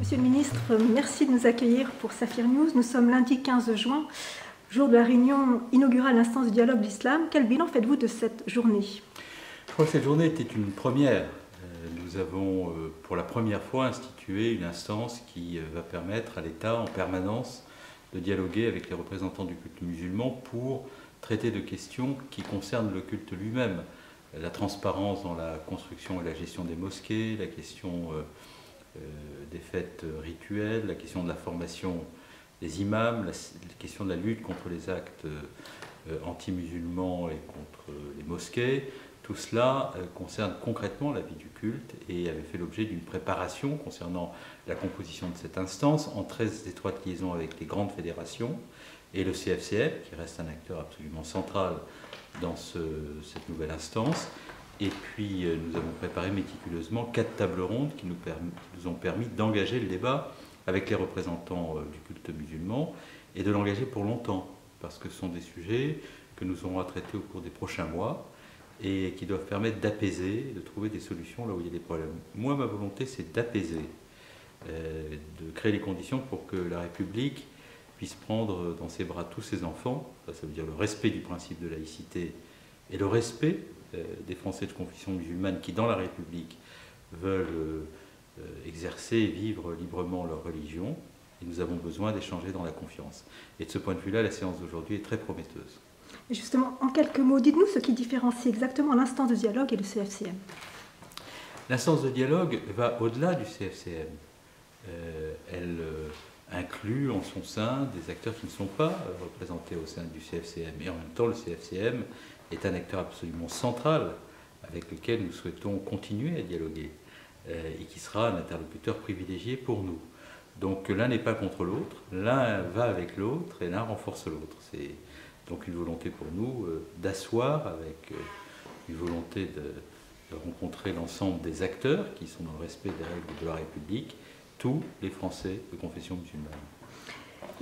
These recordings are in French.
Monsieur le ministre, merci de nous accueillir pour Saphir News. Nous sommes lundi 15 juin, jour de la réunion inaugurale de l'instance de dialogue de l'islam. Quel bilan faites-vous de cette journée? Je crois que cette journée était une première. Nous avons pour la première fois institué une instance qui va permettre à l'État en permanence de dialoguer avec les représentants du culte musulman pour traiter de questions qui concernent le culte lui-même. La transparence dans la construction et la gestion des mosquées, la question des fêtes rituelles, la question de la formation des imams, la question de la lutte contre les actes anti-musulmans et contre les mosquées. Tout cela concerne concrètement la vie du culte et avait fait l'objet d'une préparation concernant la composition de cette instance en très étroite liaison avec les grandes fédérations et le CFCM, qui reste un acteur absolument central dans cette nouvelle instance. Et puis nous avons préparé méticuleusement 4 tables rondes qui nous ont permis d'engager le débat avec les représentants du culte musulman et de l'engager pour longtemps, parce que ce sont des sujets que nous aurons à traiter au cours des prochains mois et qui doivent permettre d'apaiser, de trouver des solutions là où il y a des problèmes. Moi, ma volonté, c'est d'apaiser, de créer les conditions pour que la République puisse prendre dans ses bras tous ses enfants. Ça veut dire le respect du principe de laïcité et le respect des Français de confession musulmane qui, dans la République, veulent exercer et vivre librement leur religion. Et nous avons besoin d'échanger dans la confiance. Et de ce point de vue-là, la séance d'aujourd'hui est très prometteuse. Et justement, en quelques mots, dites-nous ce qui différencie exactement l'instance de dialogue et le CFCM. L'instance de dialogue va au-delà du CFCM. Elle inclut en son sein des acteurs qui ne sont pas représentés au sein du CFCM. Et en même temps, le CFCM est un acteur absolument central avec lequel nous souhaitons continuer à dialoguer et qui sera un interlocuteur privilégié pour nous. Donc l'un n'est pas contre l'autre, l'un va avec l'autre et l'un renforce l'autre. C'est donc une volonté pour nous d'asseoir avec une volonté de rencontrer l'ensemble des acteurs qui sont dans le respect des règles de la République, tous les Français de confession musulmane.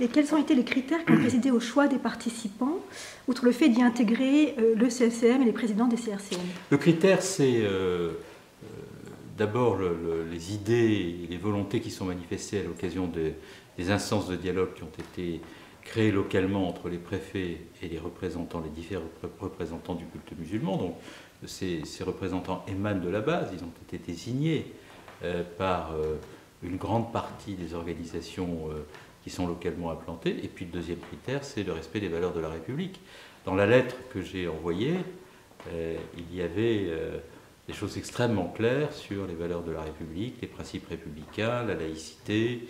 Et quels ont été les critères qui ont présidé au choix des participants, outre le fait d'y intégrer le CFCM et les présidents des CRCM? Le critère, c'est d'abord les idées et les volontés qui sont manifestées à l'occasion des instances de dialogue qui ont été créées localement entre les préfets et les différents représentants du culte musulman. Donc ces représentants émanent de la base, ils ont été désignés par une grande partie des organisations qui sont localement implantées. Et puis le deuxième critère, c'est le respect des valeurs de la République. Dans la lettre que j'ai envoyée, il y avait des choses extrêmement claires sur les valeurs de la République, les principes républicains, la laïcité,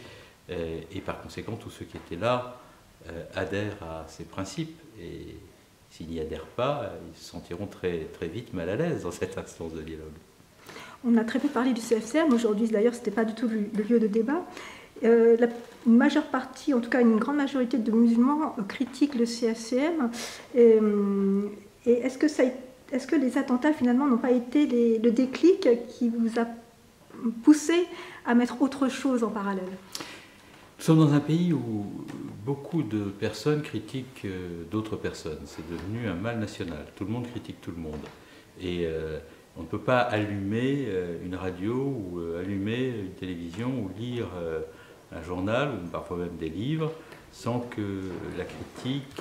et par conséquent, tous ceux qui étaient là adhèrent à ces principes. Et s'ils n'y adhèrent pas, ils se sentiront très, très vite mal à l'aise dans cette instance de dialogue. On a très peu parlé du CFCM aujourd'hui, d'ailleurs, ce n'était pas du tout le lieu de débat. La majeure partie, en tout cas une grande majorité de musulmans critiquent le CFCM. Et est-ce que les attentats finalement n'ont pas été le déclic qui vous a poussé à mettre autre chose en parallèle? Nous sommes dans un pays où beaucoup de personnes critiquent d'autres personnes. C'est devenu un mal national. Tout le monde critique tout le monde. Et on ne peut pas allumer une radio ou allumer une télévision ou lire un journal ou parfois même des livres sans que la critique,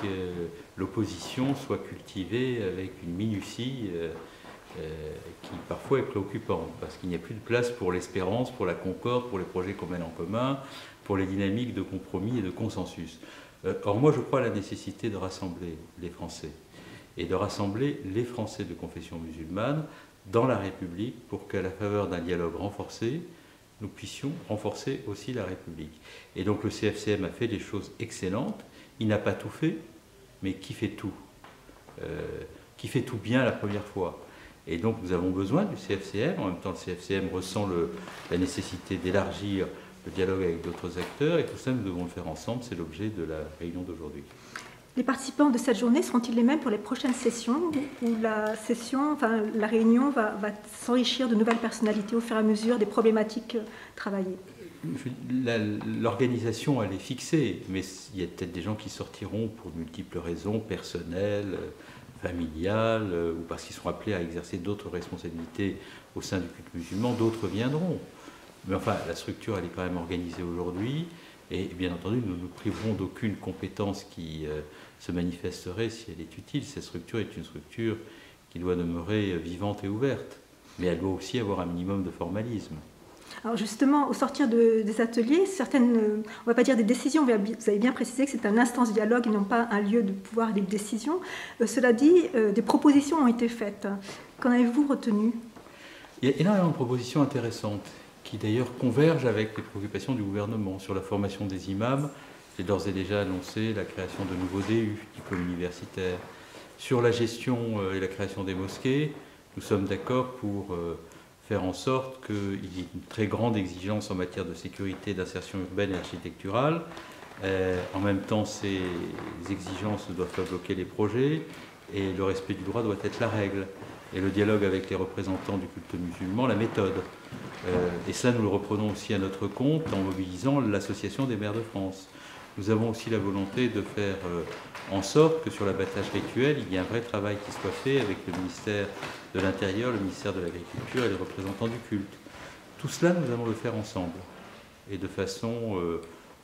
l'opposition soit cultivée avec une minutie qui parfois est préoccupante parce qu'il n'y a plus de place pour l'espérance, pour la concorde, pour les projets qu'on mène en commun, pour les dynamiques de compromis et de consensus. Or moi je crois à la nécessité de rassembler les Français et de rassembler les Français de confession musulmane dans la République pour qu'à la faveur d'un dialogue renforcé, nous puissions renforcer aussi la République. Et donc le CFCM a fait des choses excellentes. Il n'a pas tout fait, mais qui fait tout bien la première fois. Et donc nous avons besoin du CFCM. En même temps, le CFCM ressent la nécessité d'élargir le dialogue avec d'autres acteurs. Et tout ça, nous devons le faire ensemble. C'est l'objet de la réunion d'aujourd'hui. Les participants de cette journée seront-ils les mêmes pour les prochaines sessions où la réunion va s'enrichir de nouvelles personnalités au fur et à mesure des problématiques travaillées? L'organisation, elle est fixée, mais il y a peut-être des gens qui sortiront pour de multiples raisons personnelles, familiales, ou parce qu'ils seront appelés à exercer d'autres responsabilités au sein du culte musulman. D'autres viendront. Mais enfin, la structure, elle est quand même organisée aujourd'hui. Et bien entendu, nous nous priverons d'aucune compétence qui se manifesterait si elle est utile. Cette structure est une structure qui doit demeurer vivante et ouverte. Mais elle doit aussi avoir un minimum de formalisme. Alors justement, au sortir des ateliers, certaines, on ne va pas dire des décisions, vous avez bien précisé que c'est un instance dialogue et non pas un lieu de pouvoir et de décision. Cela dit, des propositions ont été faites. Qu'en avez-vous retenu? Il y a énormément de propositions intéressantes qui d'ailleurs convergent avec les préoccupations du gouvernement. Sur la formation des imams, j'ai d'ores et déjà annoncé la création de nouveaux DU, diplômes universitaires. Sur la gestion et la création des mosquées, nous sommes d'accord pour faire en sorte qu'il y ait une très grande exigence en matière de sécurité, d'insertion urbaine et architecturale. En même temps, ces exigences ne doivent pas bloquer les projets et le respect du droit doit être la règle. Et le dialogue avec les représentants du culte musulman, la méthode. Et ça, nous le reprenons aussi à notre compte en mobilisant l'Association des maires de France. Nous avons aussi la volonté de faire en sorte que sur l'abattage rituel, il y ait un vrai travail qui soit fait avec le ministère de l'Intérieur, le ministère de l'Agriculture et les représentants du culte. Tout cela, nous allons le faire ensemble et de façon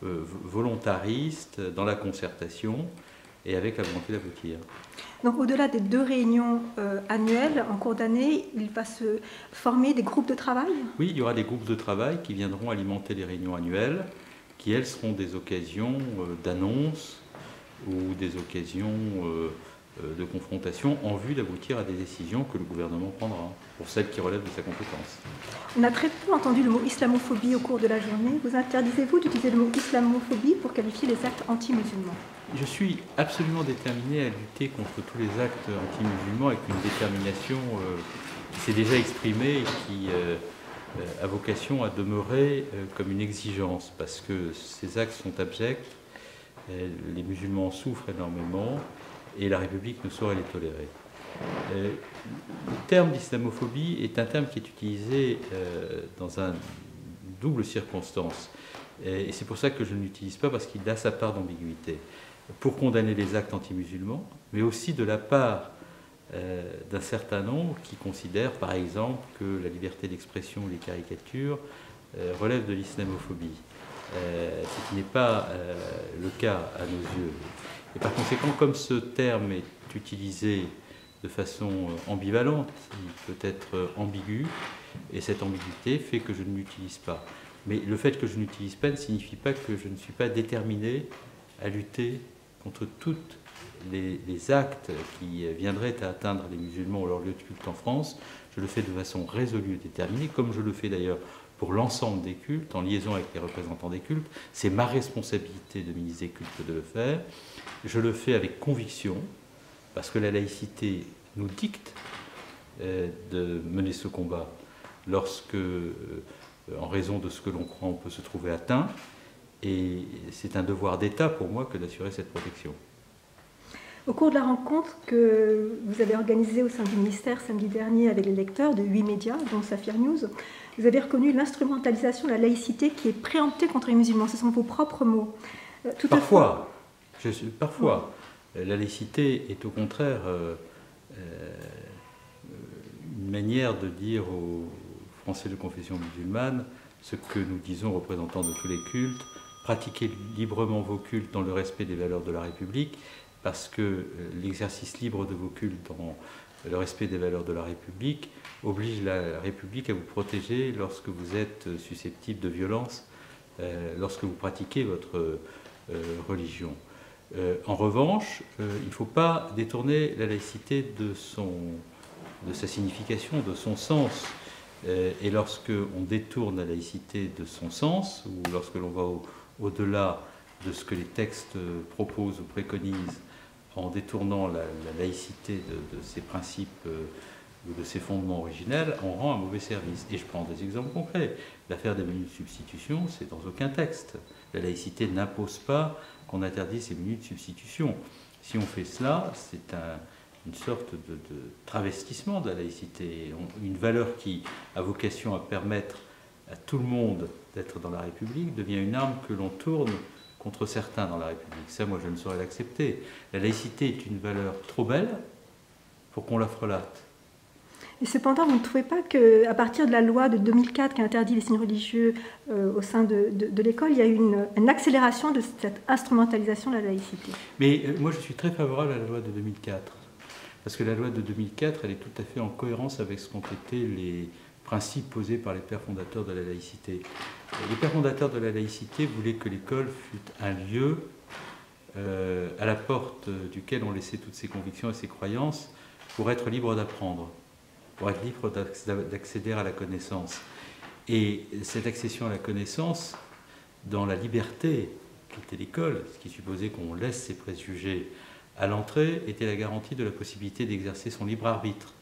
volontariste, dans la concertation et avec la volonté d'aboutir. Donc au-delà des 2 réunions annuelles en cours d'année, il va se former des groupes de travail? Oui, il y aura des groupes de travail qui viendront alimenter les réunions annuelles, qui elles seront des occasions d'annonce ou des occasions de confrontation en vue d'aboutir à des décisions que le gouvernement prendra, pour celles qui relèvent de sa compétence. On a très peu entendu le mot islamophobie au cours de la journée. Vous interdisez-vous d'utiliser le mot islamophobie pour qualifier les actes anti-musulmans? Je suis absolument déterminé à lutter contre tous les actes anti-musulmans avec une détermination qui s'est déjà exprimée et qui a vocation à demeurer comme une exigence, parce que ces actes sont abjects, les musulmans souffrent énormément et la République ne saurait les tolérer. Le terme d'islamophobie est un terme qui est utilisé dans une double circonstance. Et c'est pour ça que je ne l'utilise pas, parce qu'il a sa part d'ambiguïté. Pour condamner les actes anti-musulmans, mais aussi de la part d'un certain nombre qui considèrent, par exemple, que la liberté d'expression ou les caricatures relèvent de l'islamophobie. Ce qui n'est pas le cas à nos yeux. Et par conséquent, comme ce terme est utilisé de façon ambivalente, il peut être ambigu, et cette ambiguïté fait que je ne l'utilise pas. Mais le fait que je n'utilise pas ne signifie pas que je ne suis pas déterminé à lutter contre tous les actes qui viendraient à atteindre les musulmans ou leur lieu de culte en France. Je le fais de façon résolue et déterminée, comme je le fais d'ailleurs pour l'ensemble des cultes, en liaison avec les représentants des cultes. C'est ma responsabilité de ministre des cultes de le faire. Je le fais avec conviction, parce que la laïcité nous dicte de mener ce combat lorsque, en raison de ce que l'on croit, on peut se trouver atteint. Et c'est un devoir d'État pour moi que d'assurer cette protection. Au cours de la rencontre que vous avez organisée au sein du ministère samedi dernier avec les lecteurs de 8 médias, dont Safir News, vous avez reconnu l'instrumentalisation de la laïcité qui est préemptée contre les musulmans. Ce sont vos propres mots. Parfois. La laïcité est au contraire une manière de dire aux Français de confession musulmane ce que nous disons aux représentants de tous les cultes: pratiquez librement vos cultes dans le respect des valeurs de la République, parce que l'exercice libre de vos cultes dans le respect des valeurs de la République oblige la République à vous protéger lorsque vous êtes susceptible de violence, lorsque vous pratiquez votre religion. En revanche, il ne faut pas détourner la laïcité de sa signification, de son sens. Et lorsque on détourne la laïcité de son sens, ou lorsque l'on va au-delà de ce que les textes proposent ou préconisent, en détournant la laïcité de ses principes ou de ses fondements originels, on rend un mauvais service. Et je prends des exemples concrets. L'affaire des menus de substitution, c'est dans aucun texte. La laïcité n'impose pas qu'on interdise ces menus de substitution. Si on fait cela, c'est une sorte de travestissement de la laïcité, une valeur qui a vocation à permettre à tout le monde d'être dans la République devient une arme que l'on tourne contre certains dans la République. Ça, moi, je ne saurais l'accepter. La laïcité est une valeur trop belle pour qu'on la frelate. Et cependant, vous ne trouvez pas qu'à partir de la loi de 2004 qui interdit les signes religieux au sein de l'école, il y a eu une accélération de cette instrumentalisation de la laïcité? Mais moi, je suis très favorable à la loi de 2004. Parce que la loi de 2004, elle est tout à fait en cohérence avec ce qu'ont été les principes posés par les pères fondateurs de la laïcité. Les pères fondateurs de la laïcité voulaient que l'école fût un lieu à la porte duquel on laissait toutes ses convictions et ses croyances pour être libre d'apprendre, pour être libre d'accéder à la connaissance. Et cette accession à la connaissance, dans la liberté qu'était l'école, ce qui supposait qu'on laisse ses préjugés à l'entrée, était la garantie de la possibilité d'exercer son libre arbitre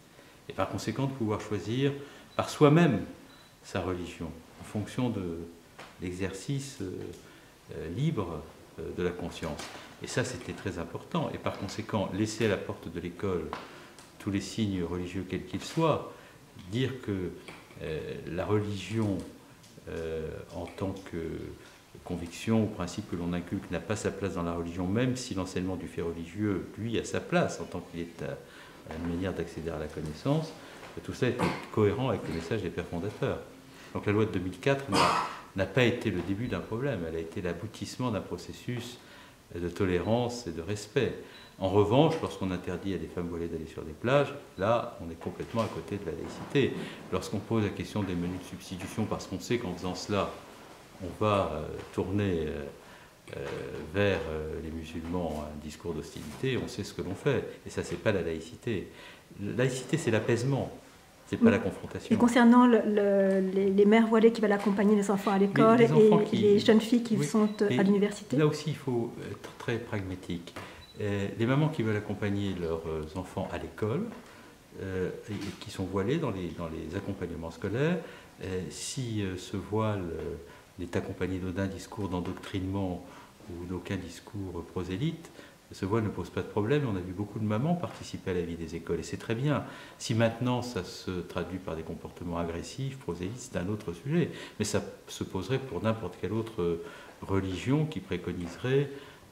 et par conséquent de pouvoir choisir par soi-même sa religion en fonction de l'exercice libre de la conscience. Et ça, c'était très important. Et par conséquent, laisser à la porte de l'école tous les signes religieux quels qu'ils soient, dire que la religion en tant que conviction ou principe que l'on inculque n'a pas sa place dans la religion, même si l'enseignement du fait religieux, lui, a sa place en tant qu'il est une manière d'accéder à la connaissance, tout ça est cohérent avec le message des pères fondateurs. Donc la loi de 2004 n'a pas été le début d'un problème, elle a été l'aboutissement d'un processus de tolérance et de respect. En revanche, lorsqu'on interdit à des femmes voilées d'aller sur des plages, là, on est complètement à côté de la laïcité. Lorsqu'on pose la question des menus de substitution, parce qu'on sait qu'en faisant cela, on va tourner vers les musulmans un discours d'hostilité, on sait ce que l'on fait. Et ça, c'est pas la laïcité. La laïcité, c'est l'apaisement, c'est pas la confrontation. Et concernant les mères voilées qui veulent accompagner les enfants à l'école et les jeunes filles qui sont à l'université? Là aussi, il faut être très pragmatique. Les mamans qui veulent accompagner leurs enfants à l'école, et qui sont voilées dans les accompagnements scolaires, si ce voile n'est accompagné d'aucun discours d'endoctrinement ou d'aucun discours prosélyte, ce voile ne pose pas de problème. On a vu beaucoup de mamans participer à la vie des écoles, et c'est très bien. Si maintenant ça se traduit par des comportements agressifs, prosélytes, c'est un autre sujet. Mais ça se poserait pour n'importe quelle autre religion qui préconiserait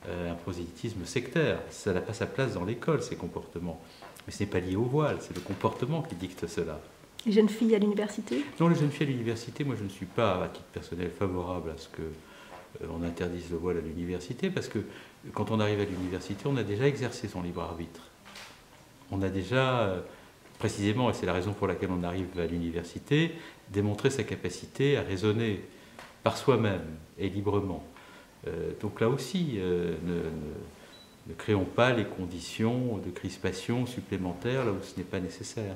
un prosélytisme sectaire. Ça n'a pas sa place dans l'école, ces comportements. Mais ce n'est pas lié au voile, c'est le comportement qui dicte cela. Les jeunes filles à l'université? Non, les jeunes filles à l'université, moi je ne suis pas, à titre personnel, favorable à ce qu'on interdise le voile à l'université, parce que quand on arrive à l'université, on a déjà exercé son libre arbitre. On a déjà, précisément, et c'est la raison pour laquelle on arrive à l'université, démontré sa capacité à raisonner par soi-même et librement. Donc là aussi, ne créons pas les conditions de crispation supplémentaires là où ce n'est pas nécessaire.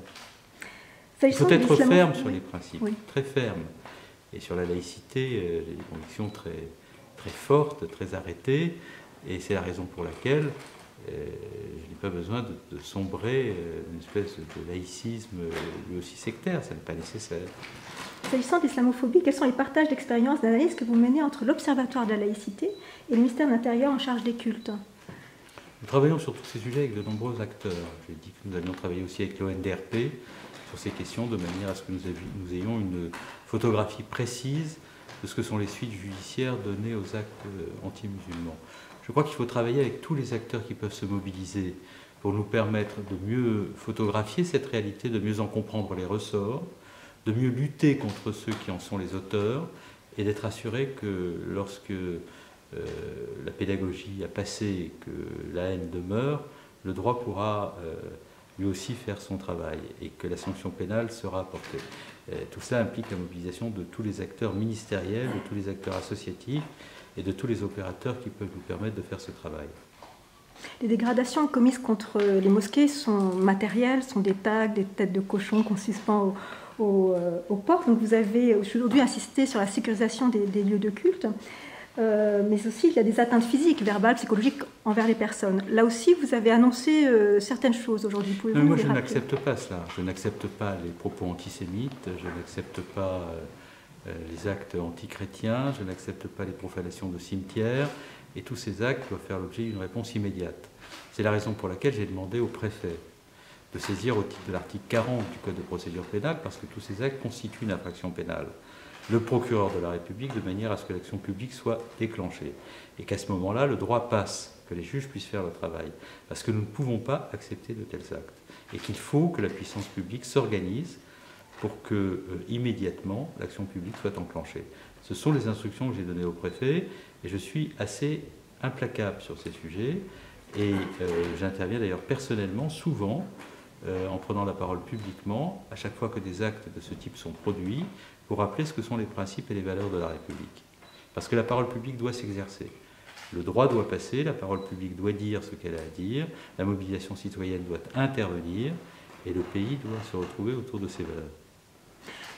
Il faut être ferme sur les principes, oui. Très ferme. Et sur la laïcité, j'ai des convictions très, très fortes, très arrêtées, et c'est la raison pour laquelle je n'ai pas besoin de sombrer une espèce de laïcisme lui aussi sectaire, ça n'est pas nécessaire. S'agissant de l'islamophobie, quels sont les partages d'expériences, d'analyse que vous menez entre l'Observatoire de la laïcité et le ministère de l'Intérieur en charge des cultes? Nous travaillons sur tous ces sujets avec de nombreux acteurs. J'ai dit que nous avions travaillé aussi avec l'ONDRP sur ces questions, de manière à ce que nous ayons une photographie précise de ce que sont les suites judiciaires données aux actes anti-musulmans. Je crois qu'il faut travailler avec tous les acteurs qui peuvent se mobiliser pour nous permettre de mieux photographier cette réalité, de mieux en comprendre les ressorts, de mieux lutter contre ceux qui en sont les auteurs, et d'être assuré que lorsque la pédagogie a passé et que la haine demeure, le droit pourra lui aussi faire son travail et que la sanction pénale sera apportée. Tout cela implique la mobilisation de tous les acteurs ministériels, de tous les acteurs associatifs et de tous les opérateurs qui peuvent nous permettre de faire ce travail. Les dégradations commises contre les mosquées sont matérielles, sont des tags, des têtes de cochon qu'on suspend aux portes. Donc vous avez aujourd'hui insisté sur la sécurisation des lieux de culte, mais aussi il y a des atteintes physiques, verbales, psychologiques envers les personnes. Là aussi, vous avez annoncé certaines choses aujourd'hui. Moi, je n'accepte pas cela. Je n'accepte pas les propos antisémites, je n'accepte pas les actes antichrétiens, je n'accepte pas les profanations de cimetières, et tous ces actes doivent faire l'objet d'une réponse immédiate. C'est la raison pour laquelle j'ai demandé au préfet de saisir au titre de l'article 40 du Code de procédure pénale, parce que tous ces actes constituent une infraction pénale. le procureur de la République de manière à ce que l'action publique soit déclenchée. Et qu'à ce moment-là, le droit passe, que les juges puissent faire le travail. Parce que nous ne pouvons pas accepter de tels actes. Et qu'il faut que la puissance publique s'organise pour que, immédiatement, l'action publique soit enclenchée. Ce sont les instructions que j'ai données au préfet, et je suis assez implacable sur ces sujets, et j'interviens d'ailleurs personnellement, souvent, en prenant la parole publiquement, à chaque fois que des actes de ce type sont produits, pour rappeler ce que sont les principes et les valeurs de la République. Parce que la parole publique doit s'exercer. Le droit doit passer, la parole publique doit dire ce qu'elle a à dire, la mobilisation citoyenne doit intervenir, et le pays doit se retrouver autour de ses valeurs.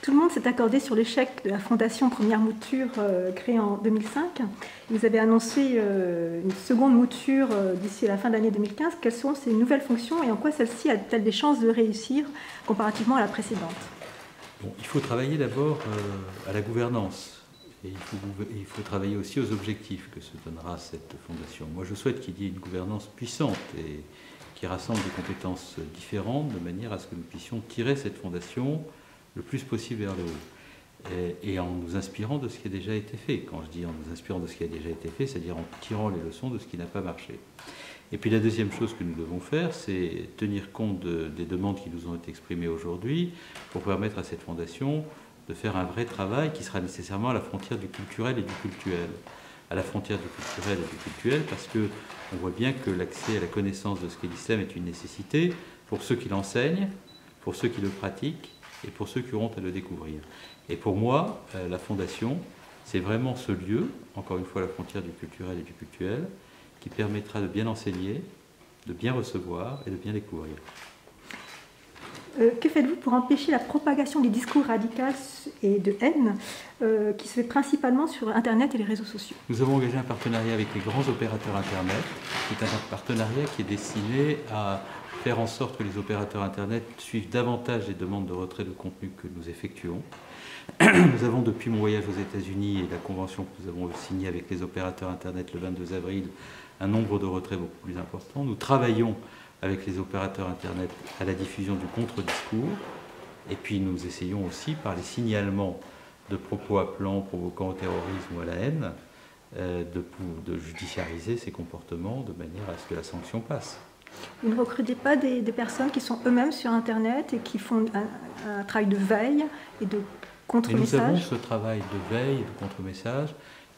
Tout le monde s'est accordé sur l'échec de la Fondation Première Mouture créée en 2005. Vous avez annoncé une seconde mouture d'ici à la fin de l'année 2015. Quelles sont ces nouvelles fonctions et en quoi celle-ci a-t-elle des chances de réussir comparativement à la précédente? Bon, il faut travailler d'abord à la gouvernance. Et il faut travailler aussi aux objectifs que se donnera cette fondation. Moi, je souhaite qu'il y ait une gouvernance puissante et qui rassemble des compétences différentes de manière à ce que nous puissions tirer cette fondation le plus possible vers le haut. Et en nous inspirant de ce qui a déjà été fait. Quand je dis en nous inspirant de ce qui a déjà été fait, c'est-à-dire en tirant les leçons de ce qui n'a pas marché. Et puis la deuxième chose que nous devons faire, c'est tenir compte des demandes qui nous ont été exprimées aujourd'hui pour permettre à cette fondation de faire un vrai travail qui sera nécessairement à la frontière du culturel et du cultuel. À la frontière du culturel et du cultuel parce qu'on voit bien que l'accès à la connaissance de ce qu'est l'islam est une nécessité pour ceux qui l'enseignent, pour ceux qui le pratiquent et pour ceux qui auront à le découvrir. Et pour moi, la Fondation, c'est vraiment ce lieu, encore une fois à la frontière du culturel et du cultuel, qui permettra de bien enseigner, de bien recevoir et de bien découvrir. Que faites-vous pour empêcher la propagation des discours radicaux et de haine qui se fait principalement sur Internet et les réseaux sociaux? Nous avons engagé un partenariat avec les grands opérateurs Internet, qui est un partenariat qui est destiné à faire en sorte que les opérateurs Internet suivent davantage les demandes de retrait de contenu que nous effectuons. Nous avons, depuis mon voyage aux États-Unis et la convention que nous avons signée avec les opérateurs Internet le 22 avril, un nombre de retraits beaucoup plus important. Nous travaillons avec les opérateurs Internet à la diffusion du contre-discours. Et puis nous essayons aussi, par les signalements de propos appelant, provoquant au terrorisme ou à la haine, de judiciariser ces comportements de manière à ce que la sanction passe. Vous ne recrutez pas des personnes qui sont eux-mêmes sur Internet et qui font un travail de veille et de contre-message? Et nous avons ce travail de veille et de contre-message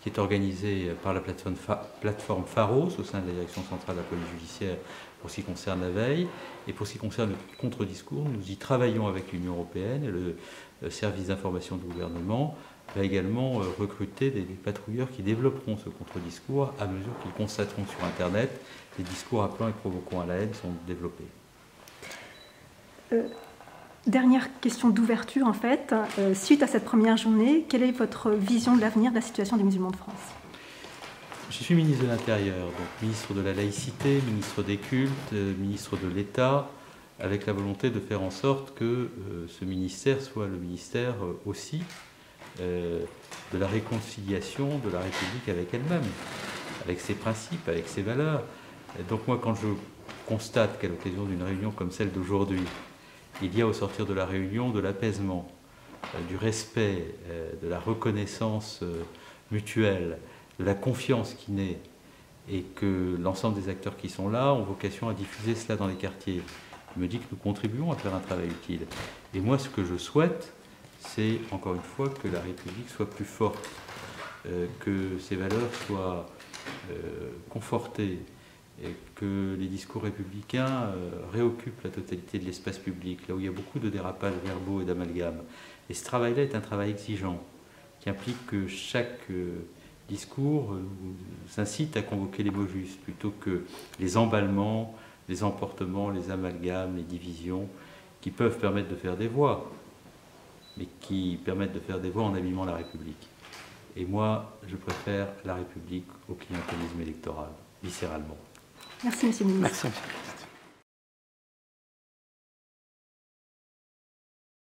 qui est organisé par la plateforme Pharos au sein de la Direction centrale de la police judiciaire pour ce qui concerne la veille. Et pour ce qui concerne le contre-discours, nous y travaillons avec l'Union européenne et le service d'information du gouvernement va également recruter des patrouilleurs qui développeront ce contre-discours à mesure qu'ils constateront sur Internet les discours appelant et provoquant à la haine sont développés. Dernière question d'ouverture en fait. Suite à cette première journée, quelle est votre vision de l'avenir de la situation des musulmans de France? Je suis ministre de l'Intérieur, donc ministre de la laïcité, ministre des cultes, ministre de l'État, avec la volonté de faire en sorte que ce ministère soit le ministère aussi de la réconciliation de la République avec elle-même, avec ses principes, avec ses valeurs. Et donc moi, quand je constate qu'à l'occasion d'une réunion comme celle d'aujourd'hui, il y a au sortir de la réunion de l'apaisement, du respect, de la reconnaissance mutuelle, de la confiance qui naît, et que l'ensemble des acteurs qui sont là ont vocation à diffuser cela dans les quartiers, je me dis que nous contribuons à faire un travail utile. Et moi, ce que je souhaite, c'est, encore une fois, que la République soit plus forte, que ses valeurs soient confortées, et que les discours républicains réoccupent la totalité de l'espace public, là où il y a beaucoup de dérapages verbaux et d'amalgames. Et ce travail-là est un travail exigeant, qui implique que chaque discours s'incite à convoquer les mots justes, plutôt que les emballements, les emportements, les amalgames, les divisions, qui peuvent permettre de faire des voix, mais qui permettent de faire des voix en abîmant la République. Et moi, je préfère la République au clientélisme électoral, viscéralement. Merci, Monsieur le Ministre. Merci.